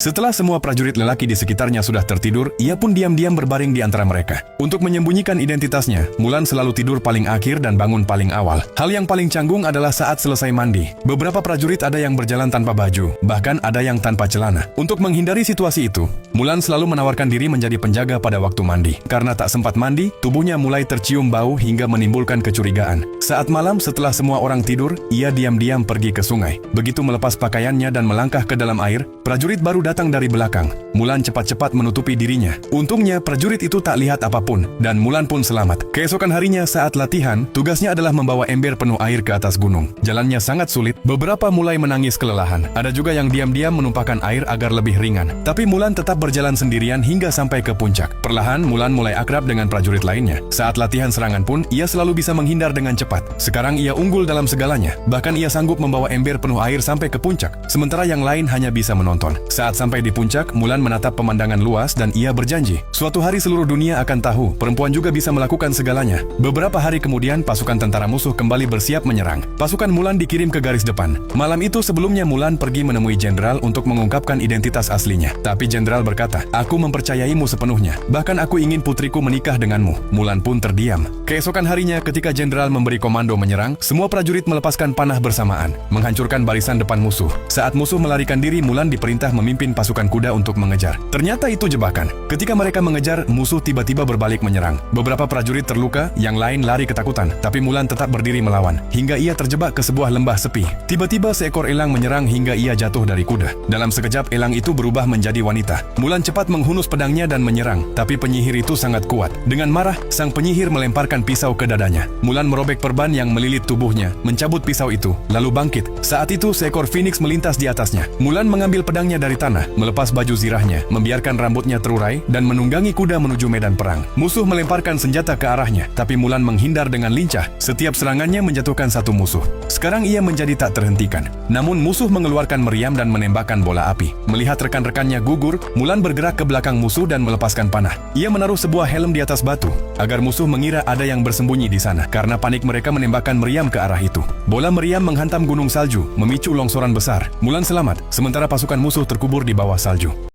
Setelah semua prajurit lelaki di sekitarnya sudah tertidur, ia pun diam-diam berbaring di antara mereka. Untuk menyembunyikan identitasnya, Mulan selalu tidur paling akhir dan bangun paling awal. Hal yang paling canggung adalah saat selesai mandi. Beberapa prajurit ada yang berjalan tanpa baju, bahkan ada yang tanpa celana. Untuk menghindari situasi itu, Mulan selalu menawarkan diri menjadi penjaga pada waktu mandi. Karena tak sempat mandi, tubuhnya mulai tercium bau hingga menimbulkan kecurigaan. Saat malam setelah semua orang tidur, ia diam-diam pergi ke sungai. Begitu melepas pakaiannya dan melangkah ke dalam air, prajurit baru datang dari belakang. Mulan cepat-cepat menutupi dirinya. Untungnya prajurit itu tak lihat apapun, dan Mulan pun selamat. Keesokan harinya saat latihan, tugasnya adalah membawa ember penuh air ke atas gunung. Jalannya sangat sulit, beberapa mulai menangis kelelahan. Ada juga yang diam-diam menumpahkan air agar lebih ringan. Tapi Mulan tetap berjalan sendirian hingga sampai ke puncak. Perlahan Mulan mulai akrab dengan prajurit lainnya. Saat latihan serangan pun, ia selalu bisa menghindar dengan cepat. Sekarang ia unggul dalam segalanya. Bahkan ia sanggup membawa ember penuh air sampai ke puncak, sementara yang lain hanya bisa menonton. Saat sampai di puncak, Mulan menatap pemandangan luas dan ia berjanji, suatu hari seluruh dunia akan tahu perempuan juga bisa melakukan segalanya. Beberapa hari kemudian, pasukan tentara musuh kembali bersiap menyerang. Pasukan Mulan dikirim ke garis depan. Malam itu sebelumnya Mulan pergi menemui jenderal untuk mengungkapkan identitas aslinya. Tapi jenderal berkata, "Aku mempercayaimu sepenuhnya. Bahkan aku ingin putriku menikah denganmu." Mulan pun terdiam. Keesokan harinya ketika jenderal memberi komando menyerang, semua prajurit melepaskan panah bersamaan, menghancurkan barisan depan musuh. Saat musuh melarikan diri, Mulan diperintah memimpin pasukan kuda untuk mengejar. Ternyata itu jebakan. Ketika mereka mengejar, musuh tiba-tiba berbalik menyerang. Beberapa prajurit terluka, yang lain lari ketakutan, tapi Mulan tetap berdiri melawan, hingga ia terjebak ke sebuah lembah sepi. Tiba-tiba seekor elang menyerang hingga ia jatuh dari kuda. Dalam sekejap, elang itu berubah menjadi wanita. Mulan cepat menghunus pedangnya dan menyerang, tapi penyihir itu sangat kuat. Dengan marah, sang penyihir melemparkan pisau ke dadanya. Mulan merobek perban yang melilit tubuhnya, mencabut pisau itu, lalu bangkit. Saat itu, seekor phoenix melintas di atasnya. Mulan mengambil pedangnya dari tanah, melepas baju zirahnya, membiarkan rambutnya terurai, dan menunggangi kuda menuju medan perang. Musuh melemparkan senjata ke arahnya, tapi Mulan menghindar dengan lincah. Setiap serangannya menjatuhkan satu musuh. Sekarang ia menjadi tak terhentikan. Namun musuh mengeluarkan meriam dan menembakkan bola api. Melihat rekan-rekannya gugur, Mulan bergerak ke belakang musuh dan melepaskan panah. Ia menaruh sebuah helm di atas batu, agar musuh mengira ada yang bersembunyi di sana. Karena panik mereka menembakkan meriam ke arah itu. Bola meriam menghantam gunung salju, memicu longsoran besar. Mulan selamat, sementara pasukan musuh terkubur di bawah salju.